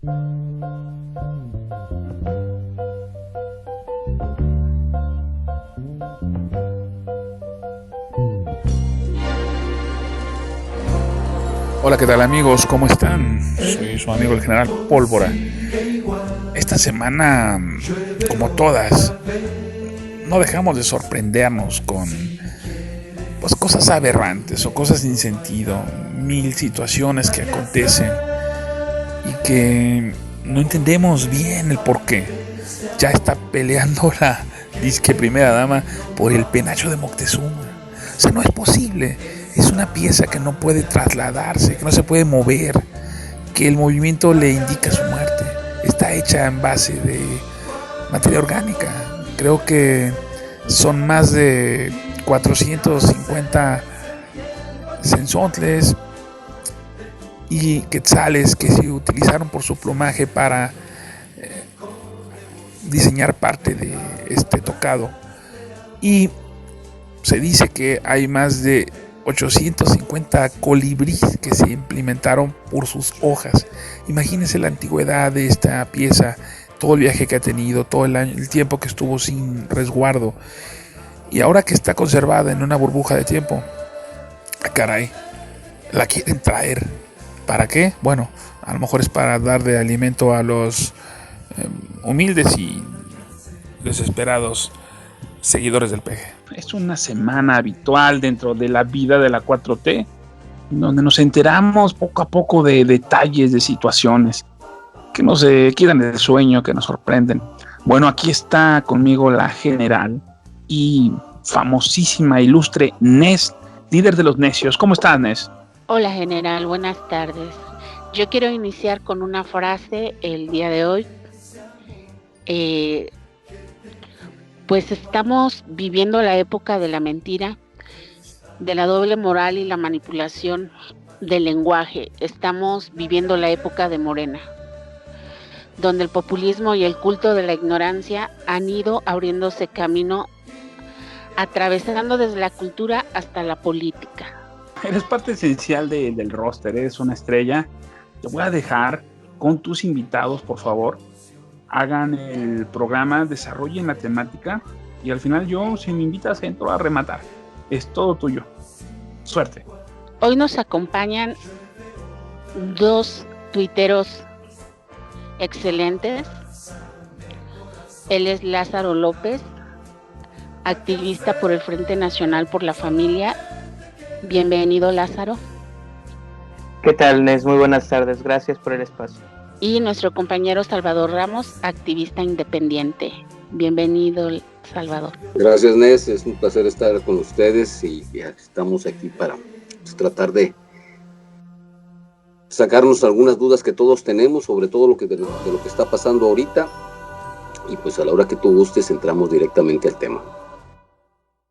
Hola, ¿qué tal amigos? ¿Cómo están? Soy su amigo el general Pólvora. Esta semana, como todas, no dejamos de sorprendernos con pues, cosas aberrantes o cosas sin sentido, mil situaciones que acontecen y que no entendemos bien el por qué. Ya está peleando la disque primera dama por el penacho de Moctezuma. O sea, no es posible. Es una pieza que no puede trasladarse, que no se puede mover, que el movimiento le indica su muerte. Está hecha en base de materia orgánica. Creo que son más de 450 sensontles y quetzales que se utilizaron por su plumaje para diseñar parte de este tocado. Y se dice que hay más de 850 colibríes que se implementaron por sus hojas. Imagínense la antigüedad de esta pieza, todo el viaje que ha tenido, todo el tiempo que estuvo sin resguardo. Y ahora que está conservada en una burbuja de tiempo, caray, la quieren traer. ¿Para qué? Bueno, a lo mejor es para dar de alimento a los humildes y desesperados seguidores del PG. Es una semana habitual dentro de la vida de la 4T, donde nos enteramos poco a poco de detalles, de situaciones que nos quitan el sueño, que nos sorprenden. Bueno, aquí está conmigo la general y famosísima, ilustre Nes, líder de los necios. ¿Cómo estás, Nes? Hola, general, buenas tardes. Yo quiero iniciar con una frase el día de hoy. Pues estamos viviendo la época de la mentira, de la doble moral y la manipulación del lenguaje. Estamos viviendo la época de Morena, donde el populismo y el culto de la ignorancia han ido abriéndose camino, atravesando desde la cultura hasta la política. Eres parte esencial del roster, eres una estrella. Te voy a dejar con tus invitados, por favor. Hagan el programa, desarrollen la temática y al final yo, si me invitas, entro a rematar. Es todo tuyo. Suerte. Hoy nos acompañan dos tuiteros excelentes. Él es Lázaro López, activista por el Frente Nacional por la Familia. Bienvenido, Lázaro. ¿Qué tal, Nes? Muy buenas tardes. Gracias por el espacio. Y nuestro compañero Salvador Ramos, activista independiente. Bienvenido, Salvador. Gracias, Nes. Es un placer estar con ustedes y ya estamos aquí para tratar de sacarnos algunas dudas que todos tenemos sobre todo de lo que está pasando ahorita. Y pues a la hora que tú gustes entramos directamente al tema.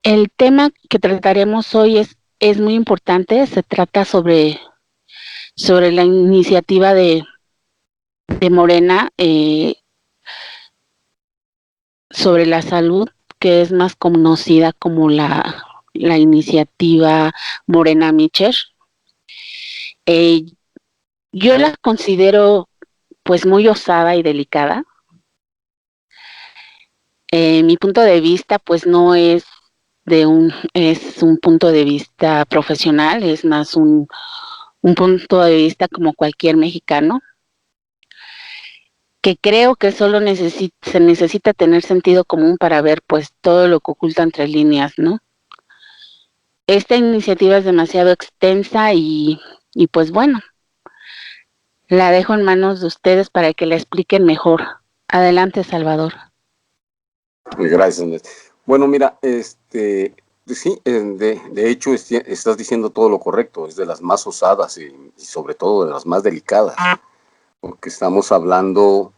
El tema que trataremos hoy es muy importante. Se trata sobre la iniciativa de Morena sobre la salud, que es más conocida como la iniciativa Morena Micher. Yo la considero pues muy osada y delicada. Mi punto de vista pues no es es un punto de vista profesional, es más un punto de vista como cualquier mexicano, que creo que solo se necesita tener sentido común para ver pues todo lo que oculta entre líneas, ¿no? Esta iniciativa es demasiado extensa y pues bueno, la dejo en manos de ustedes para que la expliquen mejor. Adelante, Salvador. Gracias, Nes. Bueno, mira, sí, de hecho estás diciendo todo lo correcto, es de las más osadas y sobre todo de las más delicadas, porque estamos hablando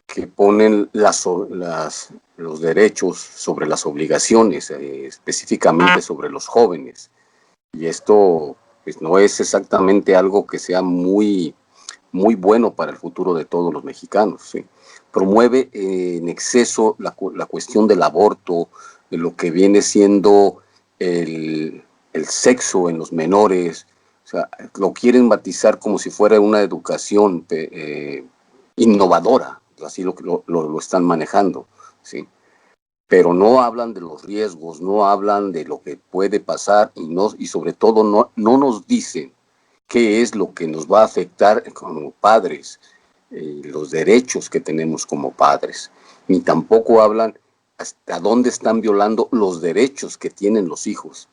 que ponen los derechos sobre las obligaciones, específicamente sobre los jóvenes, y esto pues, no es exactamente algo que sea muy, muy bueno para el futuro de todos los mexicanos, ¿sí? Promueve en exceso la cuestión del aborto, de lo que viene siendo el sexo en los menores. O sea, lo quieren matizar como si fuera una educación innovadora, así lo están manejando, ¿sí? Pero no hablan de los riesgos, no hablan de lo que puede pasar y sobre todo no nos dicen qué es lo que nos va a afectar como padres, los derechos que tenemos como padres, ni tampoco hablan hasta dónde están violando los derechos que tienen los hijos.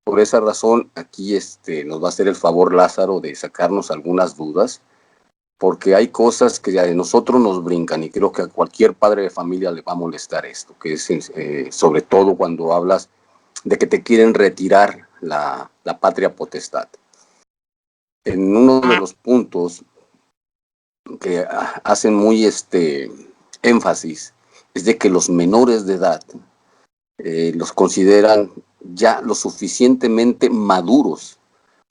Por esa razón, aquí nos va a hacer el favor Lázaro de sacarnos algunas dudas, porque hay cosas que a nosotros nos brincan y creo que a cualquier padre de familia le va a molestar esto, que es sobre todo cuando hablas de que te quieren retirar la patria potestad. En uno de los puntos que hacen muy énfasis es de que los menores de edad los consideran ya lo suficientemente maduros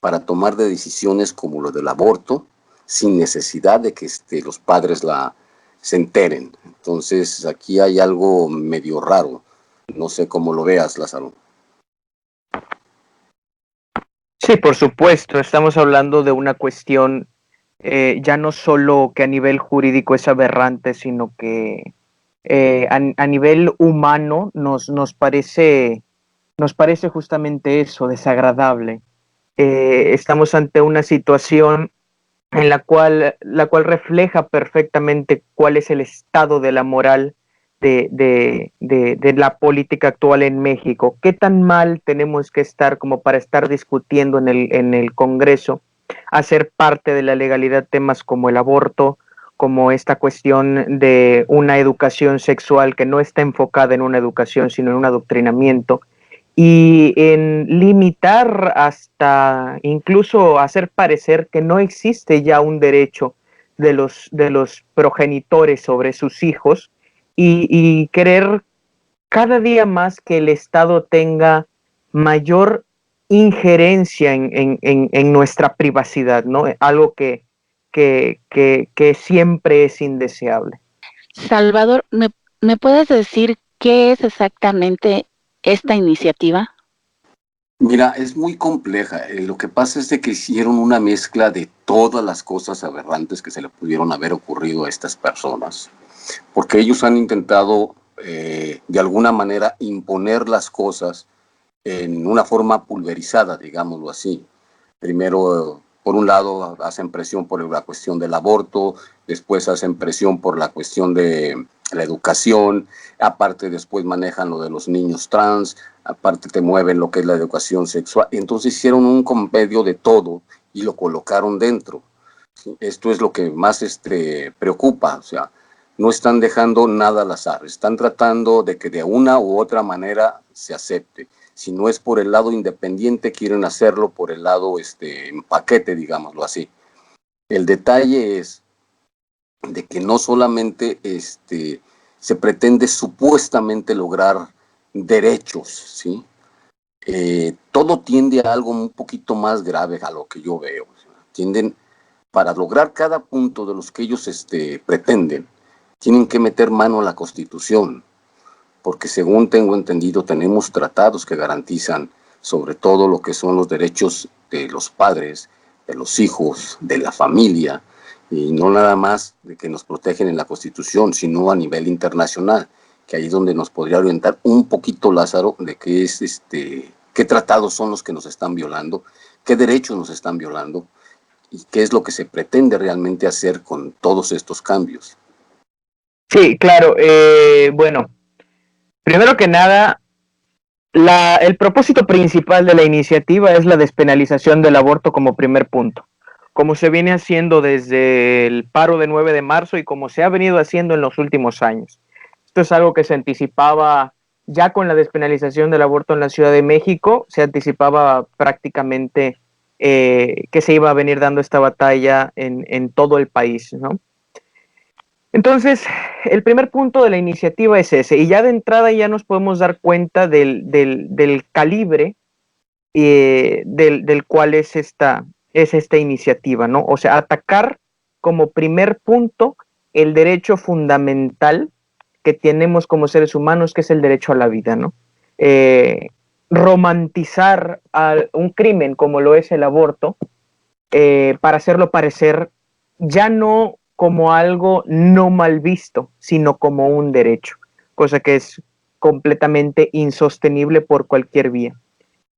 para tomar de decisiones como lo del aborto, sin necesidad de que los padres se enteren. Entonces, aquí hay algo medio raro. No sé cómo lo veas, Lázaro. Sí, por supuesto, estamos hablando de una cuestión ya no solo que a nivel jurídico es aberrante, sino que a nivel humano nos parece justamente eso, desagradable. Estamos ante una situación en la cual refleja perfectamente cuál es el estado de la moral de la política actual en México. ¿Qué tan mal tenemos que estar como para estar discutiendo en el Congreso, hacer parte de la legalidad temas como el aborto, como esta cuestión de una educación sexual que no está enfocada en una educación, sino en un adoctrinamiento? Y en limitar hasta incluso hacer parecer que no existe ya un derecho de los progenitores sobre sus hijos y querer cada día más que el Estado tenga mayor injerencia en nuestra privacidad, ¿no? Algo que siempre es indeseable. Salvador, ¿me puedes decir qué es exactamente esta iniciativa? Mira, es muy compleja. Lo que pasa es de que hicieron una mezcla de todas las cosas aberrantes que se le pudieron haber ocurrido a estas personas, porque ellos han intentado de alguna manera imponer las cosas en una forma pulverizada, digámoslo así. Primero, por un lado, hacen presión por la cuestión del aborto, después hacen presión por la cuestión de la educación, aparte después manejan lo de los niños trans, aparte te mueven lo que es la educación sexual. Entonces hicieron un compendio de todo y lo colocaron dentro. Esto es lo que más preocupa, o sea, no están dejando nada al azar, están tratando de que de una u otra manera se acepte. Si no es por el lado independiente, quieren hacerlo por el lado en paquete, digámoslo así. El detalle es de que no solamente se pretende supuestamente lograr derechos, ¿sí? Todo tiende a algo un poquito más grave a lo que yo veo. Tienden, para lograr cada punto de los que ellos pretenden, tienen que meter mano a la Constitución, porque según tengo entendido tenemos tratados que garantizan sobre todo lo que son los derechos de los padres, de los hijos, de la familia, y no nada más de que nos protegen en la Constitución, sino a nivel internacional, que ahí es donde nos podría orientar un poquito Lázaro de qué es qué tratados son los que nos están violando, qué derechos nos están violando y qué es lo que se pretende realmente hacer con todos estos cambios. Sí, claro. Bueno, primero que nada, el propósito principal de la iniciativa es la despenalización del aborto como primer punto, como se viene haciendo desde el paro de 9 de marzo y como se ha venido haciendo en los últimos años. Esto es algo que se anticipaba ya con la despenalización del aborto en la Ciudad de México, se anticipaba prácticamente que se iba a venir dando esta batalla en todo el país, ¿no? Entonces, el primer punto de la iniciativa es ese, y ya de entrada ya nos podemos dar cuenta del calibre del cual es esta iniciativa, ¿no? O sea, atacar como primer punto el derecho fundamental que tenemos como seres humanos, que es el derecho a la vida, ¿no? Romantizar un crimen como lo es el aborto, para hacerlo parecer ya no como algo no mal visto, sino como un derecho, cosa que es completamente insostenible por cualquier vía.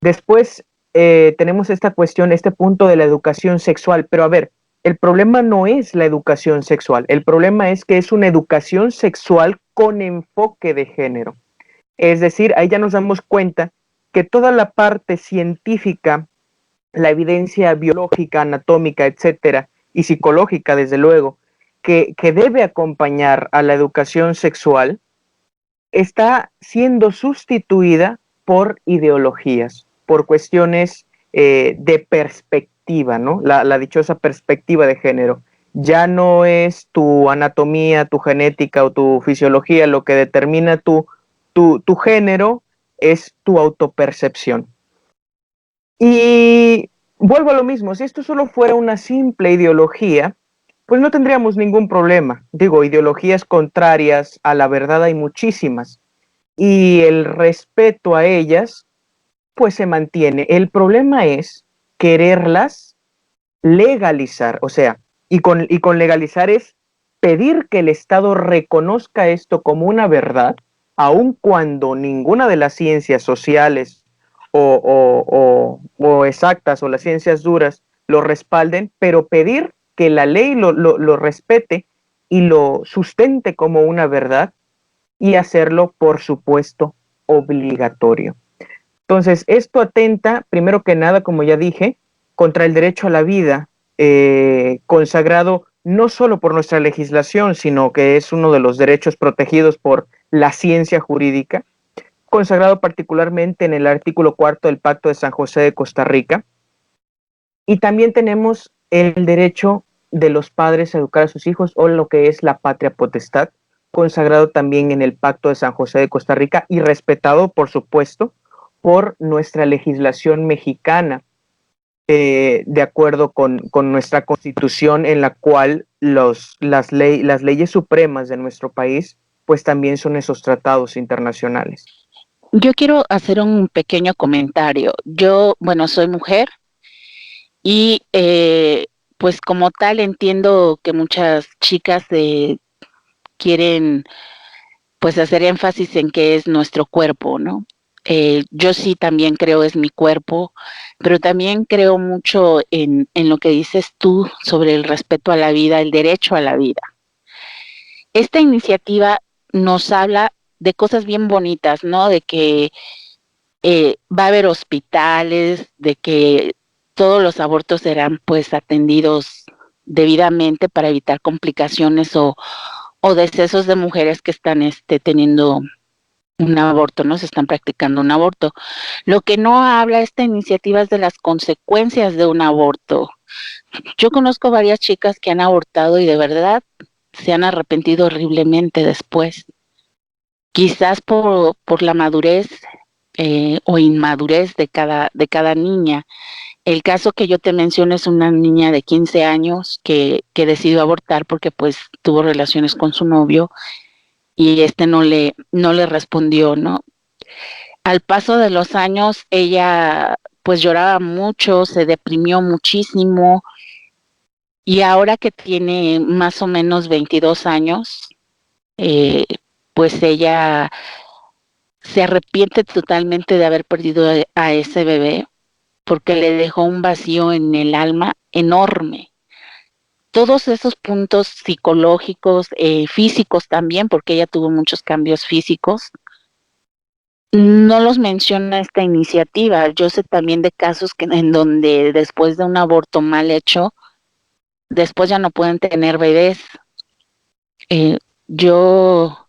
Después tenemos esta cuestión, este punto de la educación sexual, pero a ver, el problema no es la educación sexual, el problema es que es una educación sexual con enfoque de género. Es decir, ahí ya nos damos cuenta que toda la parte científica, la evidencia biológica, anatómica, etcétera, y psicológica, desde luego, que debe acompañar a la educación sexual, está siendo sustituida por ideologías, por cuestiones de perspectiva, ¿no? La dichosa perspectiva de género. Ya no es tu anatomía, tu genética o tu fisiología lo que determina tu género, es tu autopercepción. Y vuelvo a lo mismo, si esto solo fuera una simple ideología, pues no tendríamos ningún problema. Digo, ideologías contrarias a la verdad hay muchísimas y el respeto a ellas pues se mantiene. El problema es quererlas legalizar, o sea, y con legalizar es pedir que el Estado reconozca esto como una verdad, aun cuando ninguna de las ciencias sociales o exactas o las ciencias duras lo respalden, pero pedir que la ley lo respete y lo sustente como una verdad y hacerlo, por supuesto, obligatorio. Entonces, esto atenta, primero que nada, como ya dije, contra el derecho a la vida, consagrado no solo por nuestra legislación, sino que es uno de los derechos protegidos por la ciencia jurídica, consagrado particularmente en el artículo 4 del Pacto de San José de Costa Rica. Y también tenemos el derecho de los padres a educar a sus hijos, o lo que es la patria potestad, consagrado también en el Pacto de San José de Costa Rica y respetado, por supuesto, por nuestra legislación mexicana, de acuerdo con nuestra constitución, en la cual las leyes supremas de nuestro país pues también son esos tratados internacionales. Yo quiero hacer un pequeño comentario. Yo, bueno, soy mujer y pues como tal entiendo que muchas chicas quieren pues hacer énfasis en que es nuestro cuerpo, ¿no? Yo sí también creo es mi cuerpo, pero también creo mucho en lo que dices tú sobre el respeto a la vida, el derecho a la vida. Esta iniciativa nos habla de cosas bien bonitas, ¿no? De que va a haber hospitales, de que todos los abortos serán pues atendidos debidamente para evitar complicaciones o decesos de mujeres que están teniendo un aborto, ¿no? Se están practicando un aborto. Lo que no habla esta iniciativa es de las consecuencias de un aborto. Yo conozco varias chicas que han abortado y de verdad se han arrepentido horriblemente después. Quizás por la madurez o inmadurez de cada niña. El caso que yo te menciono es una niña de 15 años que decidió abortar porque pues tuvo relaciones con su novio y no le respondió, ¿no? Al paso de los años, ella pues lloraba mucho, se deprimió muchísimo y ahora que tiene más o menos 22 años, pues ella se arrepiente totalmente de haber perdido a ese bebé porque le dejó un vacío en el alma enorme. Todos esos puntos psicológicos, físicos también, porque ella tuvo muchos cambios físicos, no los menciona esta iniciativa. Yo sé también de casos en donde después de un aborto mal hecho, después ya no pueden tener bebés. Yo,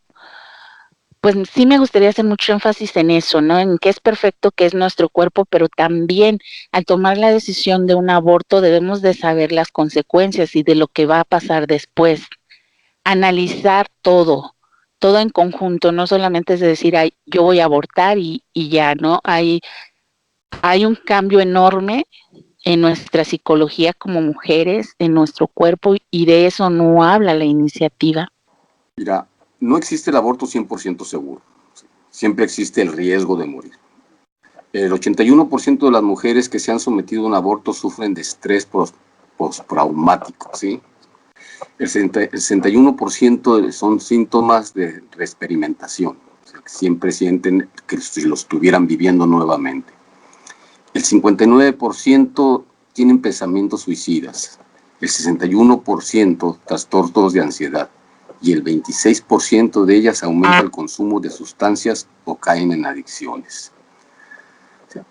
pues sí me gustaría hacer mucho énfasis en eso, ¿no? En que es perfecto, que es nuestro cuerpo, pero también al tomar la decisión de un aborto debemos de saber las consecuencias y de lo que va a pasar después. Analizar todo en conjunto, no solamente es de decir, ay, yo voy a abortar y ya, ¿no? Hay un cambio enorme en nuestra psicología como mujeres, en nuestro cuerpo, y de eso no habla la iniciativa. Mira, no existe el aborto 100% seguro. Siempre existe el riesgo de morir. El 81% de las mujeres que se han sometido a un aborto sufren de estrés postraumático, ¿sí? El 61% son síntomas de reexperimentación, o sea, que siempre sienten que si lo estuvieran viviendo nuevamente. El 59% tienen pensamientos suicidas, el 61% trastornos de ansiedad y el 26% de ellas aumenta el consumo de sustancias o caen en adicciones. O sea,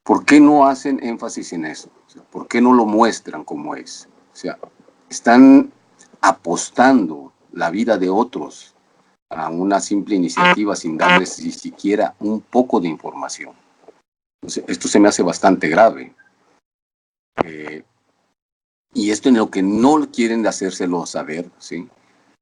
¿por qué no hacen énfasis en eso? O sea, ¿por qué no lo muestran como es? O sea, están apostando la vida de otros a una simple iniciativa sin darles ni siquiera un poco de información. Entonces, esto se me hace bastante grave. Y esto en lo que no quieren hacérselo saber, ¿sí?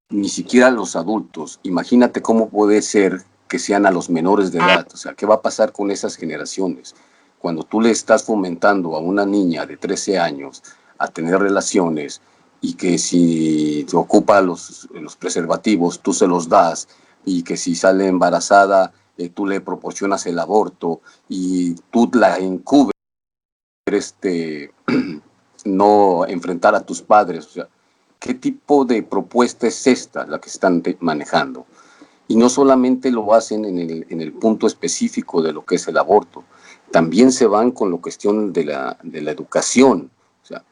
Ni siquiera los adultos. Imagínate cómo puede ser que sean a los menores de edad. O sea, ¿qué va a pasar con esas generaciones? Cuando tú le estás fomentando a una niña de 13 años a tener relaciones y que si te ocupa los preservativos, tú se los das, y que si sale embarazada, tú le proporcionas el aborto y tú la encubres, no enfrentar a tus padres. O sea, ¿qué tipo de propuesta es esta la que están manejando? Y no solamente lo hacen en el punto específico de lo que es el aborto, también se van con la cuestión de la educación. O sea,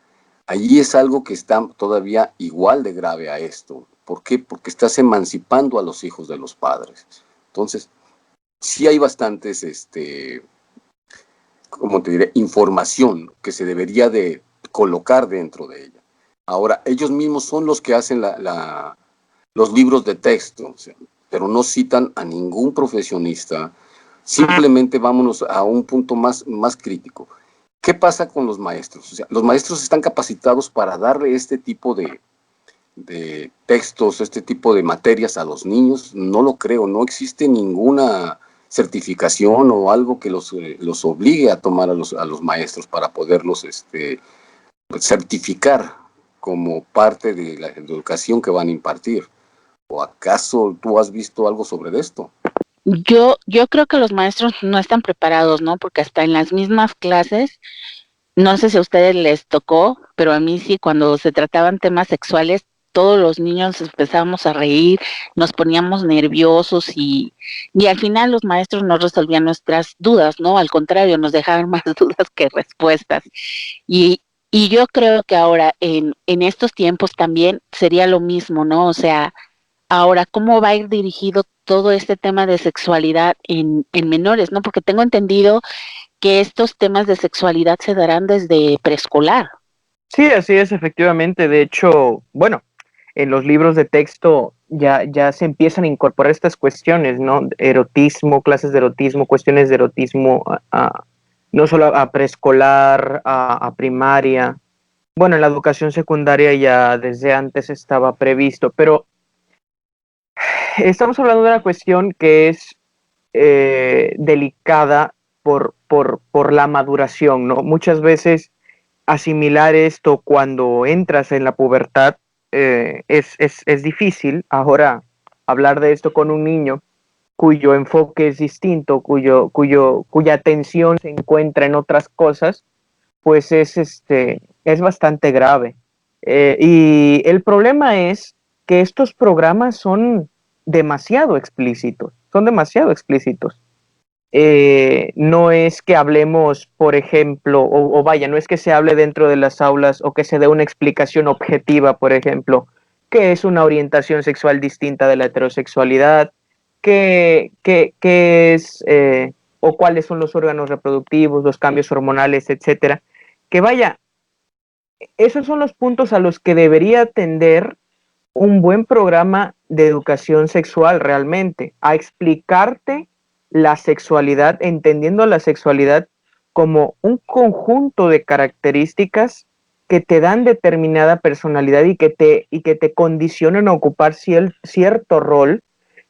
allí es algo que está todavía igual de grave a esto. ¿Por qué? Porque estás emancipando a los hijos de los padres. Entonces, sí hay bastantes, ¿cómo te diré?, información que se debería de colocar dentro de ella. Ahora, ellos mismos son los que hacen los libros de texto, o sea, pero no citan a ningún profesionista. Simplemente vámonos a un punto más crítico. ¿Qué pasa con los maestros? O sea, los maestros están capacitados para darle este tipo de textos, este tipo de materias a los niños. No lo creo, no existe ninguna certificación o algo que los obligue a tomar a los maestros para poderlos certificar como parte de la educación que van a impartir. ¿O acaso tú has visto algo sobre esto? Yo creo que los maestros no están preparados, ¿no? Porque hasta en las mismas clases, no sé si a ustedes les tocó, pero a mí sí, cuando se trataban temas sexuales, todos los niños empezábamos a reír, nos poníamos nerviosos y al final los maestros no resolvían nuestras dudas, ¿no? Al contrario, nos dejaban más dudas que respuestas. Y, y yo creo que ahora en estos tiempos también sería lo mismo, ¿no? O sea, ahora, ¿cómo va a ir dirigido todo este tema de sexualidad en menores, ¿no? Porque tengo entendido que estos temas de sexualidad se darán desde preescolar. Sí, así es, efectivamente. De hecho, bueno, en los libros de texto ya se empiezan a incorporar estas cuestiones, ¿no? Erotismo, clases de erotismo, cuestiones de erotismo, no solo a preescolar, a primaria. Bueno, en la educación secundaria ya desde antes estaba previsto, pero estamos hablando de una cuestión que es delicada por la maduración, ¿no? Muchas veces asimilar esto cuando entras en la pubertad es difícil. Ahora, hablar de esto con un niño cuyo enfoque es distinto, cuya atención se encuentra en otras cosas, pues es bastante grave. Y el problema es que estos programas son demasiado explícitos, son demasiado explícitos. No es que hablemos, por ejemplo, o vaya, no es que se hable dentro de las aulas o que se dé una explicación objetiva, por ejemplo, qué es una orientación sexual distinta de la heterosexualidad, qué es, o cuáles son los órganos reproductivos, los cambios hormonales, etcétera. Que vaya, esos son los puntos a los que debería atender un buen programa de educación sexual realmente, a explicarte la sexualidad, entendiendo la sexualidad como un conjunto de características que te dan determinada personalidad y que te condicionan a ocupar cierto rol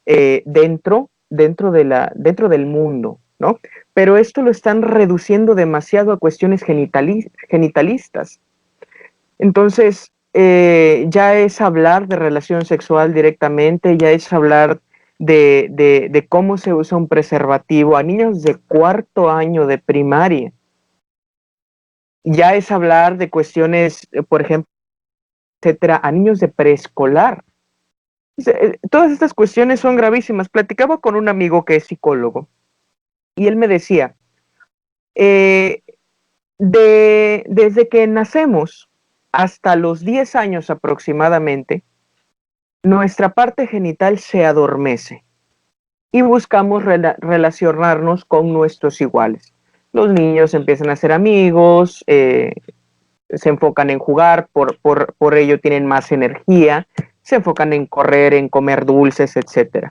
dentro del mundo, ¿no? Pero esto lo están reduciendo demasiado a cuestiones genitalistas. Entonces, ya es hablar de relación sexual directamente, ya es hablar de cómo se usa un preservativo a niños de 4º año de primaria. Ya es hablar de cuestiones, por ejemplo, etcétera, a niños de preescolar. Todas estas cuestiones son gravísimas. Platicaba con un amigo que es psicólogo y él me decía, desde que nacemos hasta los 10 años aproximadamente, nuestra parte genital se adormece y buscamos relacionarnos con nuestros iguales. Los niños empiezan a ser amigos, se enfocan en jugar, por ello tienen más energía, se enfocan en correr, en comer dulces, etc.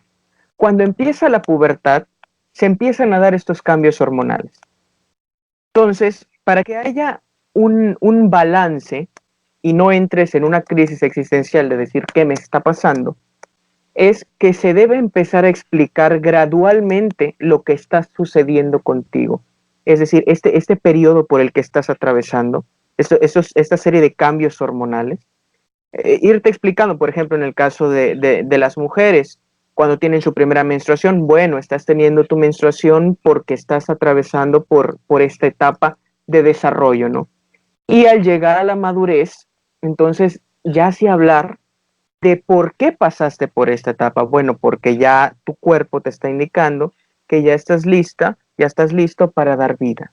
Cuando empieza la pubertad, se empiezan a dar estos cambios hormonales. Entonces, para que haya un balance y no entres en una crisis existencial de decir qué me está pasando, es que se debe empezar a explicar gradualmente lo que está sucediendo contigo. Es decir, este periodo por el que estás atravesando, esta serie de cambios hormonales, irte explicando, por ejemplo, en el caso de las mujeres, cuando tienen su primera menstruación, bueno, estás teniendo tu menstruación porque estás atravesando por esta etapa de desarrollo, ¿no? Y al llegar a la madurez, entonces ya sé hablar de por qué pasaste por esta etapa. Bueno, porque ya tu cuerpo te está indicando que ya estás lista, ya estás listo para dar vida.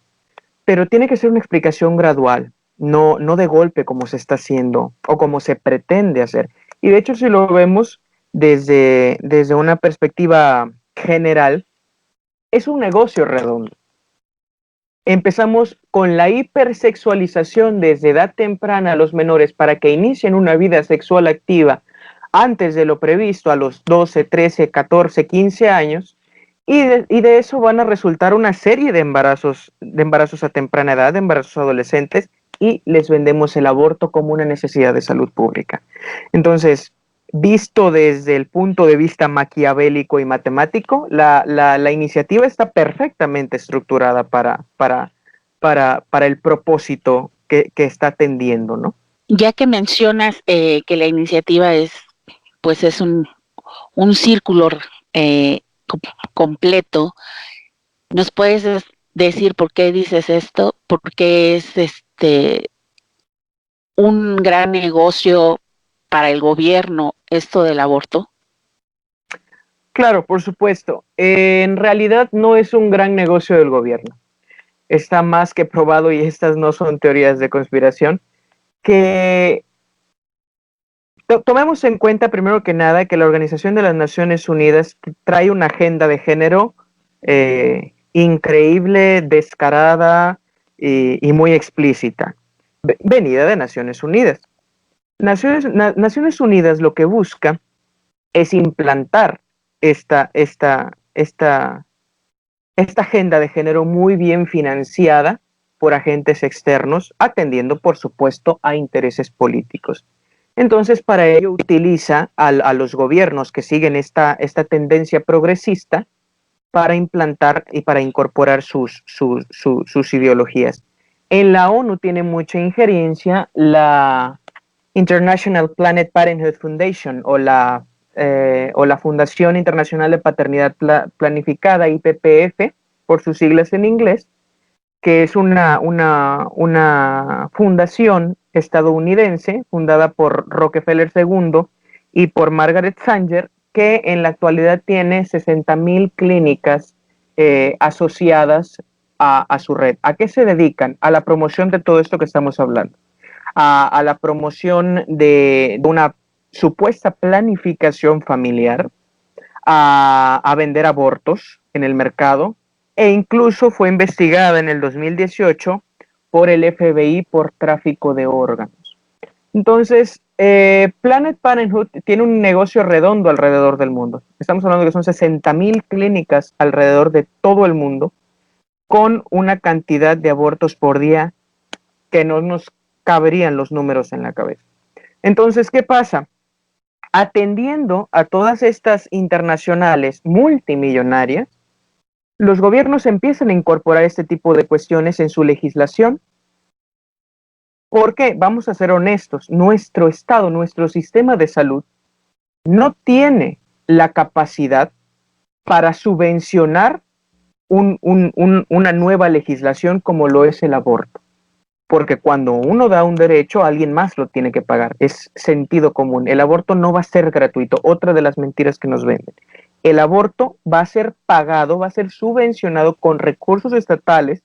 Pero tiene que ser una explicación gradual, no de golpe como se está haciendo o como se pretende hacer. Y de hecho, si lo vemos desde una perspectiva general, es un negocio redondo. Empezamos con la hipersexualización desde edad temprana a los menores para que inicien una vida sexual activa antes de lo previsto a los 12, 13, 14, 15 años, y de eso van a resultar una serie de embarazos a temprana edad, de embarazos adolescentes, y les vendemos el aborto como una necesidad de salud pública. Entonces, visto desde el punto de vista maquiavélico y matemático, la iniciativa está perfectamente estructurada para el propósito que está atendiendo, ¿no? Ya que mencionas que la iniciativa pues es un círculo eh, completo, ¿nos puedes decir por qué dices esto? ¿Por qué es un gran negocio para el gobierno esto del aborto? Claro, por supuesto. En realidad no es un gran negocio del gobierno. Está más que probado, y estas no son teorías de conspiración, que tomemos en cuenta primero que nada que la Organización de las Naciones Unidas trae una agenda de género increíble, descarada y muy explícita, venida de Naciones Unidas. Naciones Unidas lo que busca es implantar esta agenda de género muy bien financiada por agentes externos, atendiendo, por supuesto, a intereses políticos. Entonces, para ello utiliza a los gobiernos que siguen esta tendencia progresista para implantar y para incorporar sus ideologías. En la ONU tiene mucha injerencia la International Planned Parenthood Foundation o la Fundación Internacional de Paternidad Planificada, IPPF, por sus siglas en inglés, que es una fundación estadounidense fundada por Rockefeller II y por Margaret Sanger, que en la actualidad tiene 60,000 clínicas asociadas a su red. ¿A qué se dedican? A la promoción de todo esto que estamos hablando, a la promoción de una supuesta planificación familiar, a vender abortos en el mercado, e incluso fue investigada en el 2018 por el FBI por tráfico de órganos. Entonces, Planned Parenthood tiene un negocio redondo alrededor del mundo. Estamos hablando de que son 60,000 clínicas alrededor de todo el mundo, con una cantidad de abortos por día que no nos caberían los números en la cabeza. Entonces, ¿qué pasa? Atendiendo a todas estas internacionales multimillonarias, los gobiernos empiezan a incorporar este tipo de cuestiones en su legislación, porque, vamos a ser honestos, nuestro Estado, nuestro sistema de salud, no tiene la capacidad para subvencionar una nueva legislación como lo es el aborto. porque cuando uno da un derecho, alguien más lo tiene que pagar. Es sentido común. El aborto no va a ser gratuito. Otra de las mentiras que nos venden. El aborto va a ser pagado, va a ser subvencionado con recursos estatales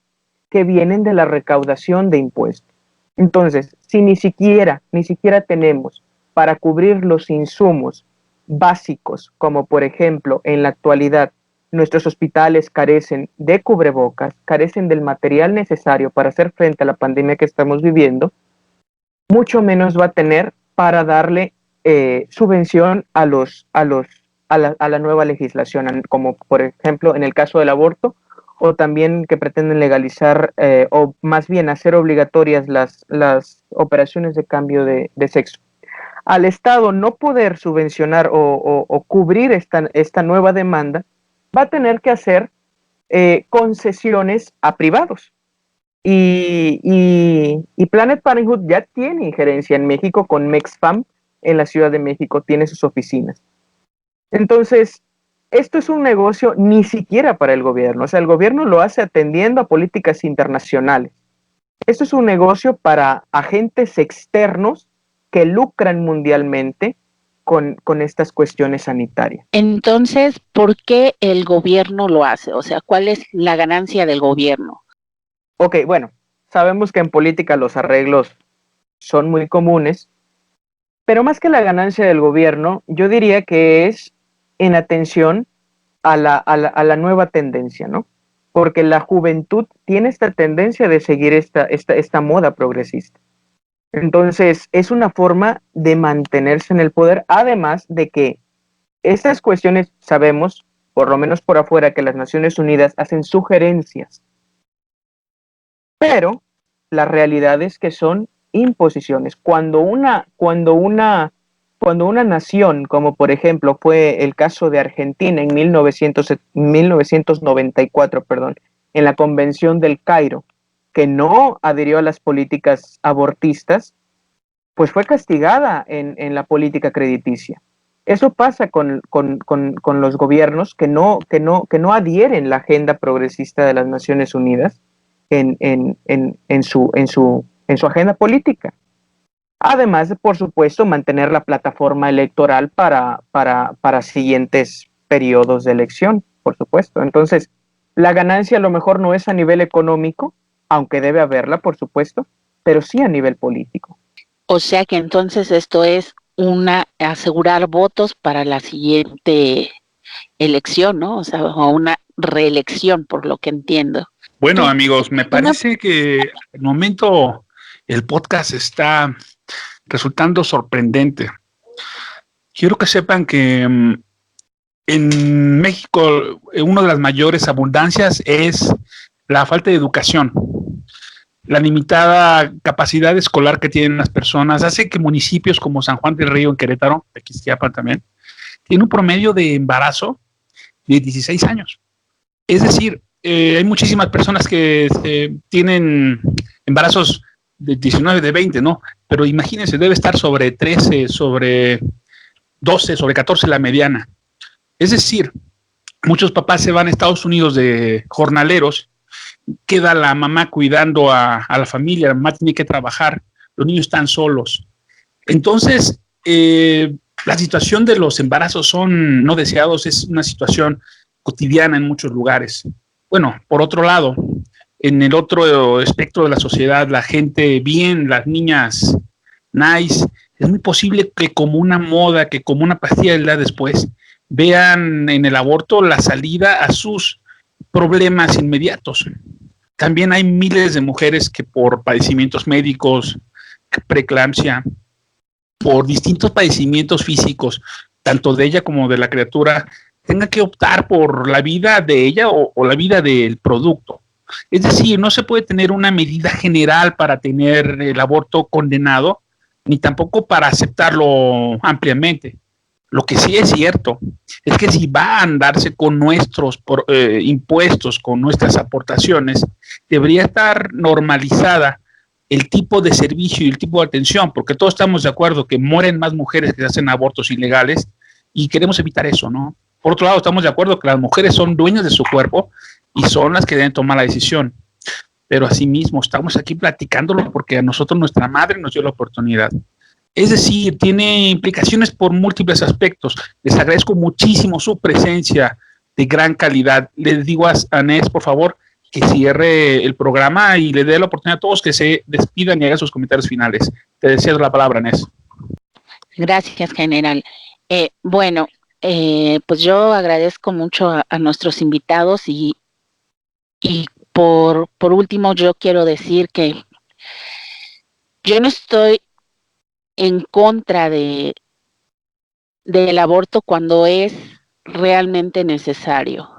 que vienen de la recaudación de impuestos. Entonces, si ni siquiera tenemos para cubrir los insumos básicos, como por ejemplo en la actualidad nuestros hospitales carecen de cubrebocas, carecen del material necesario para hacer frente a la pandemia que estamos viviendo, mucho menos va a tener para darle subvención a la nueva legislación, como por ejemplo en el caso del aborto, o también que pretenden legalizar o más bien hacer obligatorias las operaciones de cambio de sexo. Al Estado no poder subvencionar o cubrir esta nueva demanda, va a tener que hacer concesiones a privados. Y Planet Parenthood ya tiene injerencia en México con Mexfam en la Ciudad de México, tiene sus oficinas. Entonces, esto es un negocio ni siquiera para el gobierno, o sea, el gobierno lo hace atendiendo a políticas internacionales. Esto es un negocio para agentes externos que lucran mundialmente con estas cuestiones sanitarias. Entonces, ¿por qué el gobierno lo hace? O sea, ¿cuál es la ganancia del gobierno? Ok, bueno, sabemos que en política los arreglos son muy comunes, pero más que la ganancia del gobierno, yo diría que es en atención a la nueva tendencia, ¿no? Porque la juventud tiene esta tendencia de seguir esta moda progresista. Entonces, es una forma de mantenerse en el poder, además de que estas cuestiones sabemos, por lo menos por afuera, que las Naciones Unidas hacen sugerencias, pero la realidad es que son imposiciones. Cuando una nación, como por ejemplo fue el caso de Argentina en 1994, en la Convención del Cairo, que no adhirió a las políticas abortistas, pues fue castigada en la política crediticia. Eso pasa con los gobiernos que no adhieren la agenda progresista de las Naciones Unidas en su agenda política. Además de, por supuesto, mantener la plataforma electoral para siguientes periodos de elección, por supuesto. Entonces, la ganancia a lo mejor no es a nivel económico, aunque debe haberla, por supuesto, pero sí a nivel político. O sea que entonces esto es asegurar votos para la siguiente elección, ¿no? O sea, o una reelección, por lo que entiendo. Bueno, amigos, me parece que al momento el podcast está resultando sorprendente. Quiero que sepan que en México una de las mayores abundancias es la falta de educación. La limitada capacidad escolar que tienen las personas hace que municipios como San Juan del Río, en Querétaro, de Ixtapan también, tienen un promedio de embarazo de 16 años. Es decir, hay muchísimas personas que tienen embarazos de 19, de 20, ¿no? Pero imagínense, debe estar sobre 13, sobre 12, sobre 14 la mediana. Es decir, muchos papás se van a Estados Unidos de jornaleros, queda la mamá cuidando a la familia, la mamá tiene que trabajar, los niños están solos. Entonces, la situación de los embarazos son no deseados es una situación cotidiana en muchos lugares. Bueno, por otro lado, en el otro espectro de la sociedad, la gente bien, las niñas nice, es muy posible que como una moda, que como una pastilla del día después, vean en el aborto la salida a sus problemas inmediatos. También hay miles de mujeres que por padecimientos médicos, preeclampsia, por distintos padecimientos físicos, tanto de ella como de la criatura, tengan que optar por la vida de ella o la vida del producto. Es decir, no se puede tener una medida general para tener el aborto condenado, ni tampoco para aceptarlo ampliamente. Lo que sí es cierto es que si va a andarse con nuestros impuestos, con nuestras aportaciones, debería estar normalizada el tipo de servicio y el tipo de atención, porque todos estamos de acuerdo que mueren más mujeres que hacen abortos ilegales y queremos evitar eso, ¿no? Por otro lado, estamos de acuerdo que las mujeres son dueñas de su cuerpo y son las que deben tomar la decisión. pero asimismo estamos aquí platicándolo porque a nosotros nuestra madre nos dio la oportunidad. Es decir, tiene implicaciones por múltiples aspectos. Les agradezco muchísimo su presencia de gran calidad. Les digo a Nes, por favor, que cierre el programa y le dé la oportunidad a todos que se despidan y hagan sus comentarios finales. Te cedo la palabra, Nes. Gracias, general. Bueno, pues yo agradezco mucho a nuestros invitados y por último yo quiero decir que yo no estoy en contra del aborto cuando es realmente necesario.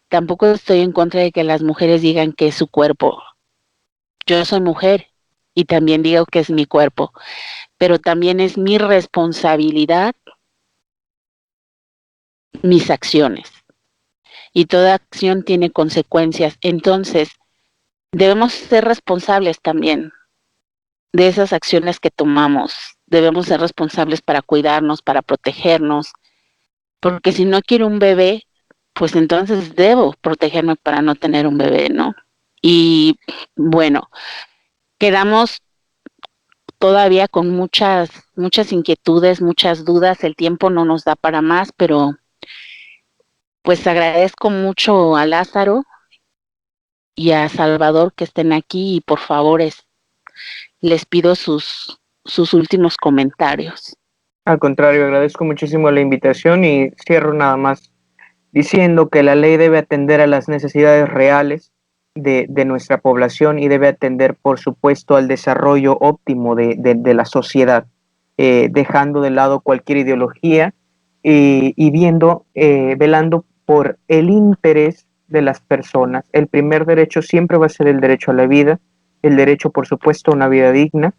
Tampoco estoy en contra de que las mujeres digan que es su cuerpo. Yo soy mujer y también digo que es mi cuerpo, pero también es mi responsabilidad mis acciones. Y toda acción tiene consecuencias. Entonces, debemos ser responsables también de esas acciones que tomamos. Debemos ser responsables para cuidarnos, para protegernos, porque si no quiero un bebé, pues entonces debo protegerme para no tener un bebé, ¿no? Y bueno, quedamos todavía con muchas inquietudes, muchas dudas. El tiempo no nos da para más, pero pues agradezco mucho a Lázaro y a Salvador que estén aquí y por favor les pido sus últimos comentarios. Al contrario, agradezco muchísimo la invitación y cierro nada más diciendo que la ley debe atender a las necesidades reales de nuestra población y debe atender, por supuesto, al desarrollo óptimo de la sociedad, dejando de lado cualquier ideología y velando por el interés de las personas. El primer derecho siempre va a ser el derecho a la vida, el derecho, por supuesto, a una vida digna,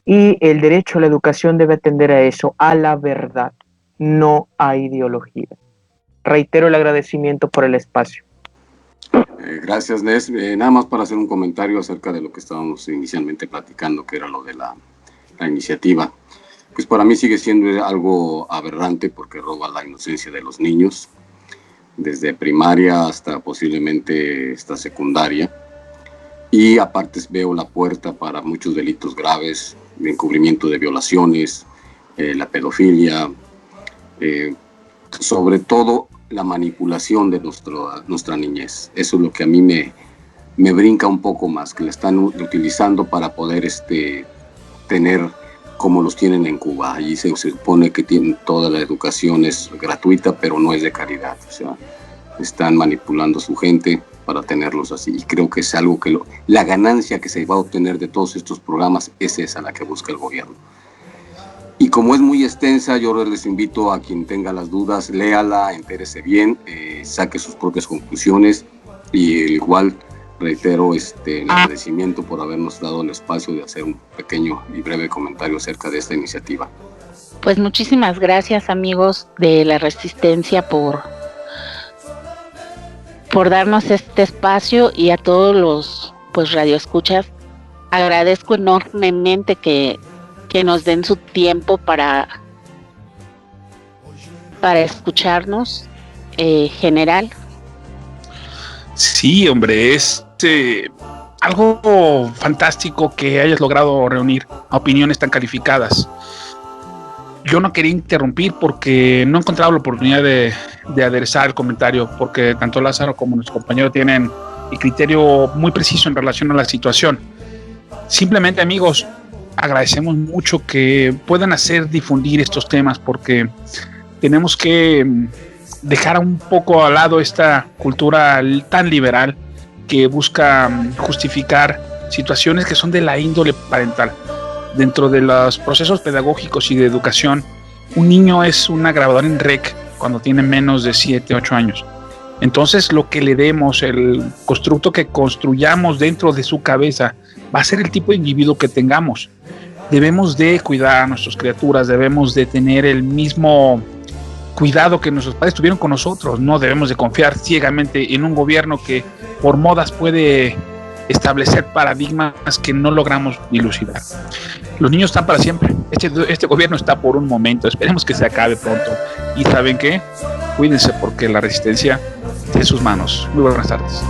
y el derecho a la educación debe atender a eso, a la verdad, no a ideología. Reitero el agradecimiento por el espacio. Gracias, Nes. Nada más para hacer un comentario acerca de lo que estábamos inicialmente platicando, que era lo de la iniciativa. Pues para mí sigue siendo algo aberrante porque roba la inocencia de los niños, desde primaria hasta posiblemente esta secundaria. Y aparte veo la puerta para muchos delitos graves, de encubrimiento de violaciones, la pedofilia, sobre todo la manipulación de nuestra niñez. Eso es lo que a mí me brinca un poco más, que la están utilizando para poder tener como los tienen en Cuba. Allí se supone que toda la educación es gratuita, pero no es de calidad. O sea, están manipulando a su gente para tenerlos así. Y creo que es algo que la ganancia que se va a obtener de todos estos programas es esa la que busca el gobierno. Y como es muy extensa, yo les invito a quien tenga las dudas, léala, entérese bien, saque sus propias conclusiones y igual reitero el agradecimiento por habernos dado el espacio de hacer un pequeño y breve comentario acerca de esta iniciativa. Pues muchísimas gracias, amigos de la Resistencia, por darnos este espacio, y a todos los radioescuchas agradezco enormemente que nos den su tiempo para escucharnos, general. Sí, hombre, es algo fantástico que hayas logrado reunir a opiniones tan calificadas. Yo no quería interrumpir porque no he encontrado la oportunidad de aderezar el comentario, porque tanto Lázaro como nuestro compañero tienen el criterio muy preciso en relación a la situación. Simplemente, amigos, agradecemos mucho que puedan difundir estos temas, porque tenemos que dejar un poco al lado esta cultura tan liberal que busca justificar situaciones que son de la índole parental. Dentro de los procesos pedagógicos y de educación, un niño es una grabadora en rec cuando tiene menos de 7, 8 años. Entonces, lo que le demos, el constructo que construyamos dentro de su cabeza, va a ser el tipo de individuo que tengamos. Debemos de cuidar a nuestras criaturas, debemos de tener el mismo cuidado que nuestros padres tuvieron con nosotros. No debemos de confiar ciegamente en un gobierno que por modas puede establecer paradigmas que no logramos dilucidar. Los niños están para siempre. Este gobierno está por un momento. Esperemos que se acabe pronto. Y ¿saben qué? Cuídense, porque la resistencia está en sus manos. Muy buenas tardes.